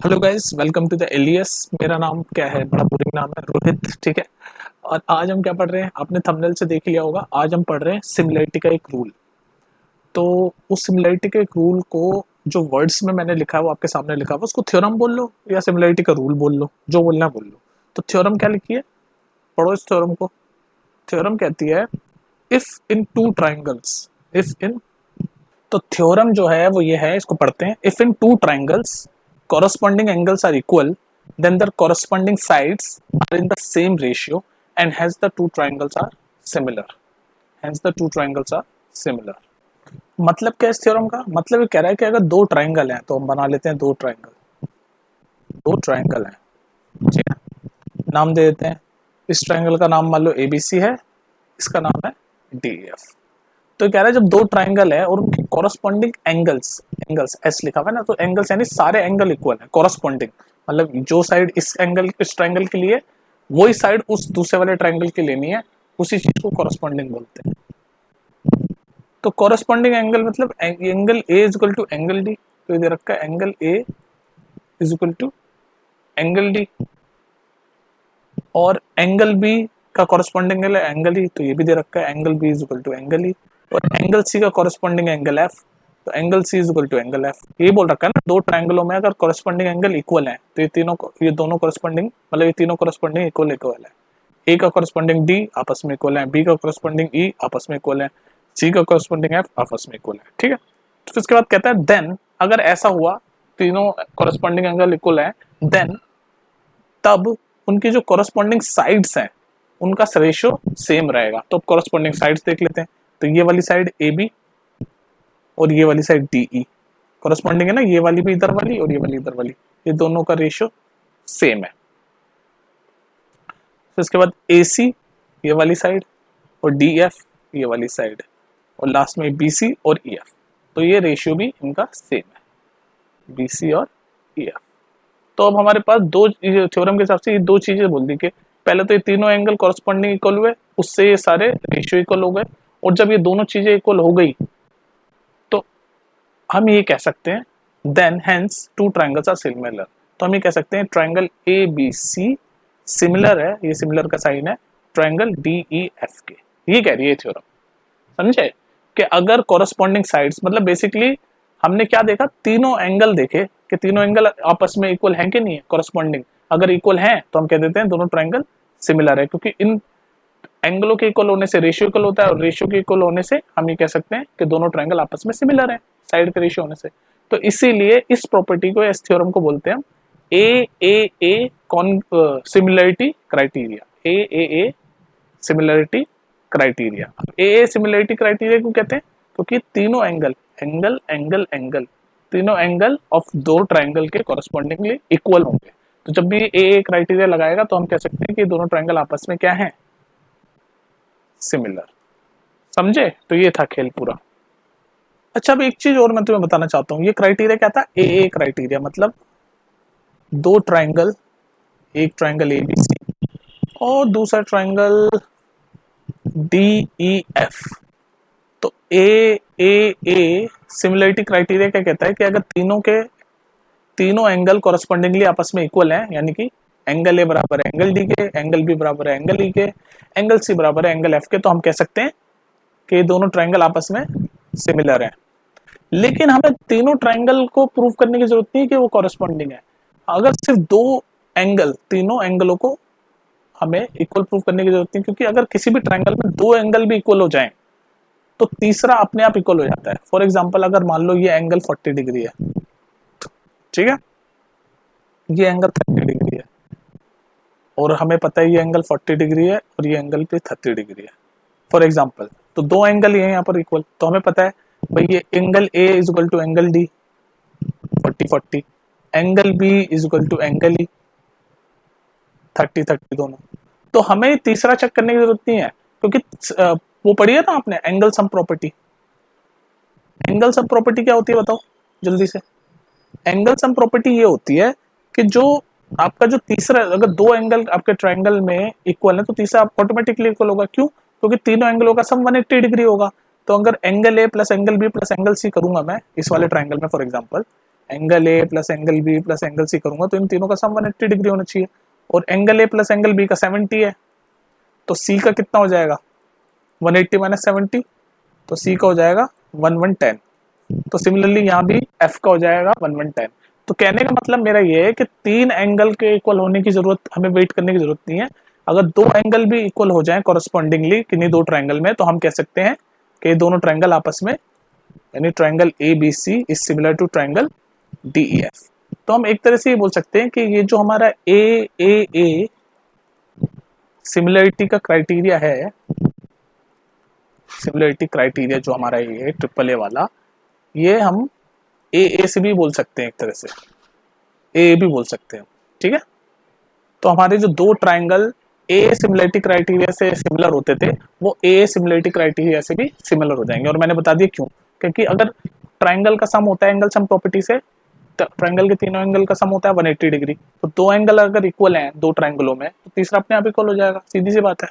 Hello guys, welcome to the Elias. मेरा नाम क्या है, बड़ा बोरिंग नाम है, रोहित। ठीक है। और आज हम क्या पढ़ रहे हैं, आपने थंबनेल से देख लिया होगा। आज हम पढ़ रहे हैं सिमिलरिटी का एक रूल। तो उस सिमिलरिटी के एक रूल को जो वर्ड्स में मैंने लिखा है वो आपके सामने लिखा हुआ, उसको थ्योरम बोल लो या सिमिलरिटी का रूल बोल लो, जो बोलना है बोल लो। तो थ्योरम क्या लिखी है, पढ़ो इस थ्योरम को। थ्योरम कहती है if in two triangles, if in, तो थ्योरम जो है वो ये है, इसको पढ़ते हैं। If in two triangles corresponding angles are equal, then their corresponding sides are in the same ratio and hence the two triangles are similar. Hence the two triangles are similar. मतलब क्या है इस थ्योरम का? मतलब ये कह रहा है कि अगर दो ट्राइंगल हैं तो हम बना लेते हैं दो ट्राइंगल हैं, ठीक है। नाम दे देते हैं। इस ट्राइंगल का नाम मान लो ABC है, इसका नाम है DF। तो कह रहा है जब दो ट्राइंगल है और उनके कॉरस्पॉन्डिंग एंगल्स, एंगल्स एस लिखा हुआ है ना, तो एंगल्स यानी सारे एंगल इक्वल है। कॉरस्पॉन्डिंग मतलब जो साइड इस एंगल, इस ट्राइंगल के लिए वही साइड उस दूसरे वाले ट्राइंगल की लेनी है, उसी चीज को कॉरस्पॉन्डिंग बोलते हैं। तो कॉरस्पॉन्डिंग एंगल मतलब angle A is equal to angle D. तो ये दे रखा है angle A is equal to angle D, और एंगल बी का कॉरस्पॉन्डिंग एंगल है एंगल ई, तो ये भी दे रखा है angle B is equal to angle E. और एंगल सी का कॉरस्पॉन्डिंग एंगल एफ, तो angle C is equal to angle F. ये बोल रखा है ना, दो ट्रायंगलों में अगर कॉरस्पॉन्डिंग एंगल इक्वल है तो ये दोनों कॉरस्पॉन्डिंग, मतलब ये तीनों कॉरस्पॉन्डिंग इक्वल है। ए का कॉरस्पॉन्डिंग डी आपस में इक्वल है, बी का कॉरस्पॉन्डिंग ई आपस में इक्वल है, सी का कॉरस्पॉन्डिंग एफ आपस में इक्वल है, ठीक है। तो फिर इसके बाद कहता है देन, अगर ऐसा हुआ तीनों कॉरस्पॉन्डिंग एंगल इक्वल है, देन तब उनकी जो कॉरस्पॉन्डिंग साइड्स हैं उनका रेशियो सेम रहेगा। तो कॉरस्पॉन्डिंग साइड्स देख लेते हैं। तो ये वाली साइड ए बी और ये वाली साइड डी ई कॉरस्पॉन्डिंग है ना, ये वाली भी इधर वाली और ये वाली इधर वाली, ये दोनों का रेशियो सेम है। तो इसके बाद ए सी ये वाली साइड और डी एफ ये वाली साइड, और लास्ट में बी सी और ई एफ, तो ये रेशियो भी इनका सेम है, बी सी और ई एफ। तो अब हमारे पास दो थ्योरम के हिसाब से ये दो चीजें बोल दी कि पहले तो ये तीनों एंगल कॉरस्पॉन्डिंग इक्वल हुए, उससे ये सारे रेशियो इक्वल हो गए, और जब ये दोनों चीजें इक्वल हो गई तो हम ये कह सकते हैं then hence two triangles are similar. तो हम ये कह सकते हैं triangle A B C similar है, ये सिमिलर का साइन है ट्राइंगल डी ई एफ के। ये कह रही है थ्योरम, समझे? कि अगर कॉरस्पॉन्डिंग साइड्स, मतलब बेसिकली हमने क्या देखा, तीनों एंगल देखे कि तीनों एंगल आपस में इक्वल हैं कि नहीं है, कॉरस्पॉन्डिंग। अगर इक्वल हैं तो हम कह देते हैं दोनों ट्राइंगल सिमिलर है, क्योंकि इन एंगलों के इक्वल होने से रेशियो इक्वल होता है, और रेशियो के इक्वल होने से हम ये कह सकते हैं कि दोनों ट्राइंगल आपस में सिमिलर है, साइड के रेशियो होने से। तो इसीलिए इस प्रॉपर्टी को, इस थ्योरम को बोलते हैं ए सिमिलरिटी क्राइटेरिया। ए सिमिलरिटी क्राइटेरिया। ए सिमिलरिटी क्राइटेरिया क्यों कहते हैं? क्योंकि तीनों एंगल एंगल एंगल एंगल तीनों एंगल ऑफ दो ट्राइंगल के कॉरस्पॉन्डिंगली इक्वल होंगे। तो जब भी ए क्राइटेरिया लगाएगा तो हम कह सकते हैं कि दोनों ट्राइंगल आपस में क्या है, सिमिलर। समझे? तो ये था खेल पूरा। अच्छा, अब एक चीज और मैं तुम्हें बताना चाहता हूँ। ये क्राइटेरिया क्या था? ए क्राइटेरिया मतलब दो ट्राइंगल, एक ट्राइंगल ए बी सी और दूसरा ट्राइंगल डी ई एफ। तो ए सिमिलरिटी क्राइटेरिया क्या कहता है कि अगर तीनों एंगल कॉरस्पॉन्डिंगली आपस में इक्वल हैं, यानी कि एंगल ए बराबर है एंगल डी के, एंगल बी बराबर है एंगल ई के, एंगल सी बराबर है एंगल एफ के, तो हम कह सकते हैं कि दोनों ट्राइंगल आपस में सिमिलर हैं। लेकिन हमें तीनों ट्राइंगल को प्रूव करने की जरूरत नहीं है कि वो कॉरस्पॉन्डिंग है। अगर सिर्फ दो एंगल, तीनों एंगलों को हमें इक्वल प्रूव करने की जरूरत नहीं, क्योंकि अगर किसी भी ट्राइंगल में दो एंगल भी इक्वल हो जाएं तो तीसरा अपने आप इक्वल हो जाता है। फॉर एग्जाम्पल, अगर मान लो ये एंगल 40 डिग्री है, ठीक है, ये एंगल 30 डिग्री है, और हमें पता है ये एंगल 40 डिग्री है और ये एंगल भी 30 डिग्री है, फॉर एग्जाम्पल। तो दो एंगल ये यहाँ पर इक्वल, तो हमें पता है भाई ये angle A is equal to angle D 40-40, angle B is equal to angle E 30-30 दोनों। तो हमें तीसरा चेक करने की जरूरत नहीं है, क्योंकि वो पढ़ी है ना आपने angle sum property. Angle sum property क्या होती है बताओ जल्दी से। एंगल सम प्रॉपर्टी ये होती है कि जो आपका जो तीसरा, अगर दो एंगल आपके ट्राइंगल में इक्वल है तो तीसरा ऑटोमेटिकली इक्वल होगा। क्यों? क्योंकि तीनों एंगलों का सम 180 डिग्री होगा। तो अगर angle A plus angle B plus angle C करूंगा मैं इस वाले ट्राइंगल में for example, angle A plus angle B plus angle C करूंगा तो इन तीनों का सम 180 डिग्री होना चाहिए, और angle A plus angle B का 70 है, तो सी का कितना हो जाएगा 180 माइनस 70, तो सी का हो जाएगा 1110। तो सिमिलरली यहाँ भी एफ का हो जाएगा 1110। तो कहने का मतलब मेरा ये है कि तीन एंगल के इक्वल होने की जरूरत, हमें वेट करने की जरूरत नहीं है। अगर दो एंगल भी इक्वल हो जाएं कॉरस्पॉन्डिंगली किन्हीं दो ट्रायंगल में, तो हम कह सकते हैं कि दोनों ट्रायंगल आपस में, यानी triangle A B C is similar to triangle D E F. तो हम एक तरह से ये बोल सकते हैं कि ये जो हमारा ए सिमिलरिटी का क्राइटेरिया है, सिमिलरिटी क्राइटेरिया जो हमारा ये ट्रिपल ए वाला, ये हम ए से भी बोल सकते हैं, एक तरह से ए भी बोल सकते हैं, ठीक है। तो हमारे जो दो ट्रायंगल ए सिमिलरिटी क्राइटेरिया से सिमिलर होते थे, वो ए सिमिलरिटी क्राइटेरिया से भी सिमिलर हो जाएंगे। और मैंने बता दिया क्यों, क्योंकि अगर ट्रायंगल का सम होता है एंगल सम प्रॉपर्टी से, ट्रायंगल के तीनों एंगल का सम होता है 180 डिग्री, तो दो एंगल अगर इक्वल हैं दो ट्रायंगलों में, तो तीसरा अपने आप इक्वल हो जाएगा, सीधी सी बात है,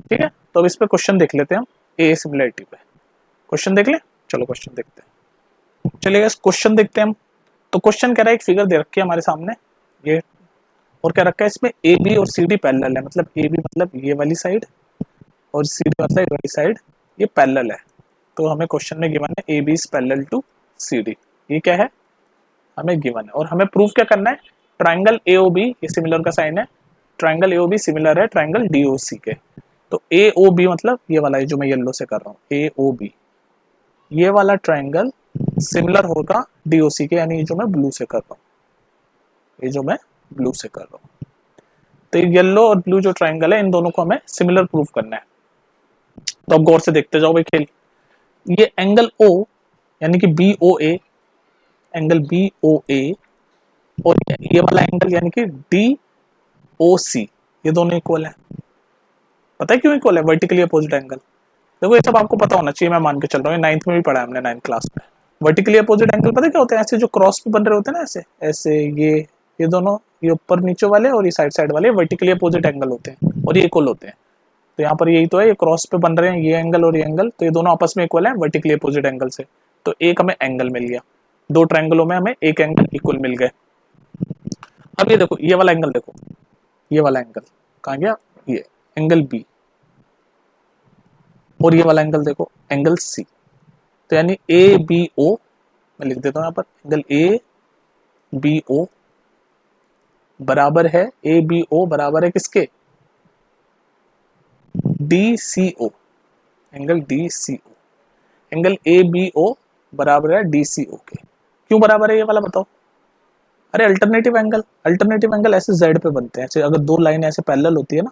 ठीक है। तो अब इस पे क्वेश्चन देख लेते हैं हम, ए सिमिलरिटी पे क्वेश्चन देख ले। चलो क्वेश्चन देखते हैं, चलिए क्वेश्चन देखते हैं हम। तो क्वेश्चन कह रहा है एक फिगर दे रखी है हमारे सामने ये, और क्या रखा है इसमें ए बी और सी डी पैरेलल है, मतलब ए बी मतलब ये वाली साइड और सी डी मतलब ये वाली साइड, ये पैरेलल है। तो हमें क्वेश्चन में गिवन है A B is parallel to C D, ये क्या है हमें गिवन है, और हमें प्रूफ क्या करना है, ट्राइंगल ए ओ बी, ये सिमिलर का साइन है, triangle A O B similar है ट्राइंगल डी ओ सी के। तो ए ओ बी मतलब ये वाला है जो मैं येलो से कर रहा हूँ, ए ओ बी, ये वाला ट्राइंगल सिमिलर होगा डी ओ सी के, यानी ये जो मैं ब्लू से कर रहा हूँ, ये जो मैं ब्लू से कर रहा हूँ। तो येलो और ब्लू जो ट्राइंगल है इन दोनों को हमें सिमिलर प्रूफ करना है। तो अब गौर से देखते जाओ भाई खेल, ये एंगल ओ यानी कि बी ओ ए, एंगल बी ओ ए, और ये वाला एंगल यानी कि डी ओ सी, ये दोनों इक्वल है। पता है क्यों इक्वल है, वर्टिकली अपोजिट एंगल। देखो ये सब आपको पता होना चाहिए, मैं मान के चल रहा हूँ, 9th में भी पढ़ा है हमने 9th क्लास में। वर्टिकली अपोजिट एंगल पता है क्या होते हैं, ऐसे जो क्रॉस पे बन रहे होते हैं ना, ऐसे ऐसे ये दोनों, ये ऊपर नीचे वाले और ये साइड वाले वर्टिकली अपोजिट एंगल होते हैं, और ये इक्वल होते हैं। तो यहाँ पर यही तो है, ये क्रॉस पे बन रहे हैं ये एंगल और ये एंगल, तो ये दोनों आपस में इक्वल है वर्टिकली अपोजिट एंगल से। तो एक हमें एंगल मिल गया, दो ट्रायंगलों में हमें एक एंगल इक्वल मिल गए। अब ये देखो, ये वाला एंगल देखो, ये वाला एंगल कहाँ गया, ये एंगल बी, और ये वाला एंगल देखो एंगल सी। तो यानी ए बी ओ, मैं लिख देता हूँ यहाँ पर, एंगल ए बी ओ बराबर है, ए बी ओ बराबर है किसके, D C O, angle D C O, angle A B O बराबर है डी सी ओ के। क्यों बराबर है ये वाला बताओ, अरे अल्टरनेटिव एंगल ऐसे जेड पे बनते हैं, ऐसे अगर दो लाइन ऐसे पैरेलल होती है ना,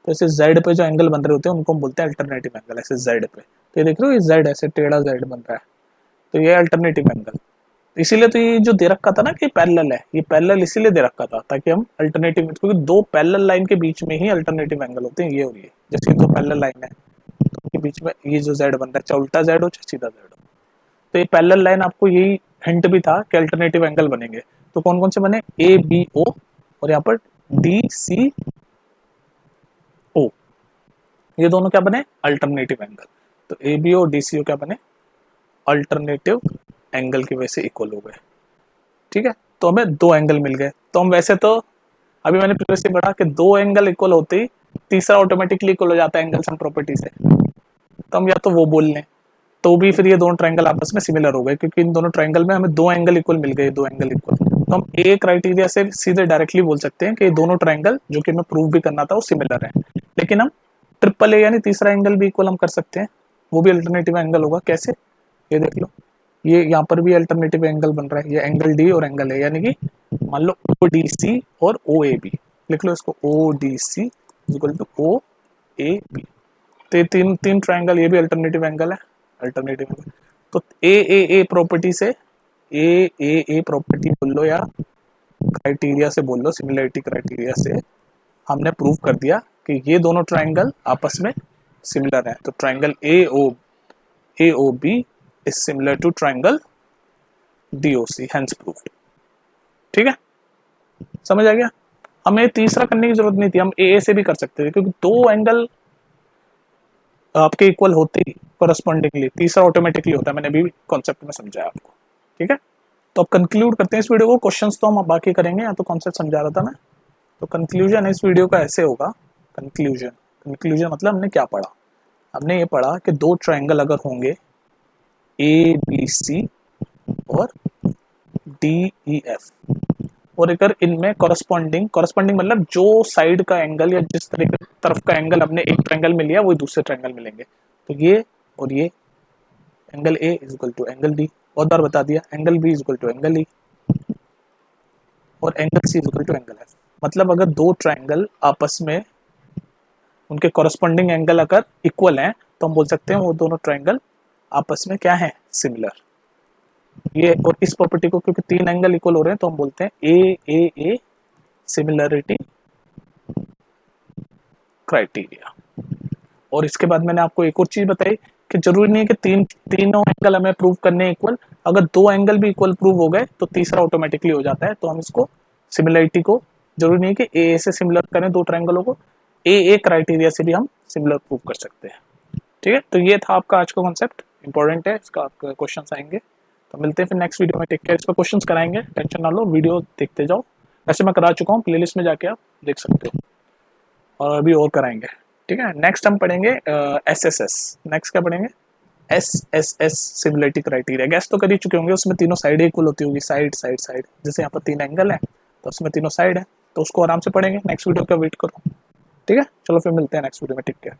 तो ऐसे जेड पे जो एंगल बन रहे होते हैं उनको हम बोलते हैं अल्टरनेटिव एंगल, ऐसे जेड पे। तो ये देख रहे हो, ये जेड ऐसे टेढ़ा जेड बन रहा है, तो ये अल्टरनेटिव एंगल। इसीलिए तो ये जो दे रखा था ना कि पैरेलल है, ये पैरेलल इसीलिए दे रखा था ताकि हम अल्टरनेटिव, क्योंकि दो पैरेलल लाइन के बीच में ही अल्टरनेटिव एंगल होते हैं, ये और ये, जैसे दो पैरेलल लाइन है तो के बीच में ये जो जेड बन रहा है, चाहे उल्टा जेड हो चाहे सीधा जेड हो, तो ये पैरेलल लाइन आपको यही हिंट भी था कि अल्टरनेटिव एंगल बनेंगे। तो कौन कौन से बने, ए बी ओ, और यहाँ पर डी सी ओ, ये दोनों क्या बने, अल्टरनेटिव एंगल। तो ए बी ओ डी सी ओ क्या बने, अल्टरनेटिव एंगल की वजह से इक्वल हो गए, ठीक है। तो हमें दो एंगल मिल गए। तो हम वैसे तो अभी मैंने प्रीवियसली पढ़ा कि दो एंगल इक्वल होते ही तीसरा ऑटोमेटिकली इक्वल हो जाता है एंगल सम प्रॉपर्टी से, तो हम या तो वो बोल लें, तो भी फिर ये दोनों ट्रायंगल आपस में सिमिलर हो गए, क्योंकि इन दोनों ट्रायंगल में हमें दो एंगल इक्वल मिल गए, दो एंगल इक्वल। तो हम ए क्राइटेरिया से सीधे डायरेक्टली बोल सकते हैं कि दोनों ट्रायंगल जो कि हमें प्रूव भी करना था वो सिमिलर है। लेकिन हम ट्रिपल ए यानी तीसरा एंगल भी इक्वल हम कर सकते हैं, वो भी अल्टरनेटिव एंगल होगा। कैसे, ये देख लो, ये यहाँ पर भी अल्टरनेटिव एंगल बन रहा है, ये एंगल डी और एंगल ए, यानी कि मान लो ओ डी सी और ओ ए बी, लिख लो इसको, O D C equal to O A B. तो ये तीन ट्रायंगल, ये भी अल्टरनेटिव एंगल है, अल्टरनेटिव एंगल। तो ए प्रॉपर्टी से, ए प्रॉपर्टी बोल लो या क्राइटेरिया से बोल लो, सिमिलरिटी क्राइटेरिया से हमने प्रूव कर दिया कि ये दोनों ट्रायंगल आपस में सिमिलर हैं। तो triangle A O B is similar to triangle D O C, hence proved. ठीक है, समझ आ गया। हमें तीसरा करने की जरूरत नहीं थी, हम ए से भी कर सकते थे, क्योंकि दो एंगल आपके इक्वल होते ही कोरस्पॉन्डिंगली तीसरा ऑटोमेटिकली होता है। मैंने अभी कॉन्सेप्ट में समझाया आपको, ठीक है। तो अब कंक्लूड करते हैं इस वीडियो को। क्वेश्चंस तो हम बाकी करेंगे, या तो कॉन्सेप्ट समझा रहा था मैं। तो कंक्लूजन इस वीडियो का ऐसे होगा। कंक्लूजन कंक्लूजन मतलब हमने क्या पढ़ा? हमने ये पढ़ा कि दो ट्रायंगल अगर होंगे ए बी सी और डी ई एफ, और अगर इनमें कॉरस्पॉन्डिंग मतलब जो साइड का एंगल या जिस तरफ का एंगल हमने एक ट्रायंगल में लिया वही दूसरे ट्रायंगल में लेंगे। तो ये और ये angle A is equal to angle D, बहुत बार बता दिया। Angle B is equal to angle E और angle C is equal to angle F. मतलब अगर दो ट्रायंगल आपस में उनके कॉरस्पॉन्डिंग एंगल अगर इक्वल हैं तो हम बोल सकते हैं वो दोनों ट्रायंगल आपस में क्या है? सिमिलर। ये और इस प्रॉपर्टी को क्योंकि तीन एंगल इक्वल हो रहे हैं तो हम बोलते हैं ए सिमिलरिटी क्राइटेरिया। और इसके बाद मैंने आपको एक और चीज बताई कि जरूरी नहीं है कि तीनों एंगल हमें प्रूव करने इक्वल। अगर दो एंगल भी इक्वल प्रूव हो गए तो तीसरा ऑटोमेटिकली हो जाता है। तो हम इसको सिमिलरिटी को जरूरी नहीं है कि ए से सिमिलर करें दो ट्रायंगलों को, ए क्राइटेरिया से भी हम सिमिलर प्रूव कर सकते हैं। ठीक है, तो ये था आपका आज का कॉन्सेप्ट, इंपॉर्टेंट है, इसका आपका क्वेश्चन आएंगे। तो मिलते हैं फिर नेक्स्ट वीडियो में। Take care. इस पर क्वेश्चन कराएंगे, टेंशन ना लो, वीडियो देखते जाओ। वैसे मैं करा चुका हूँ, प्लेलिस्ट में जाके आप देख सकते हो, और अभी और कराएंगे। ठीक है, नेक्स्ट हम पढ़ेंगे SSS। नेक्स्ट क्या पढ़ेंगे? SSS similarity criteria. गैस तो कर ही चुके होंगे, उसमें तीनों साइड इक्वल होती होगी, साइड साइड साइड। जैसे यहाँ पर तीन एंगल है तो उसमें तीनों साइड है, तो उसको आराम से पढ़ेंगे। नेक्स्ट वीडियो का वेट करो। ठीक है, चलो फिर मिलते हैं नेक्स्ट वीडियो में। Take care.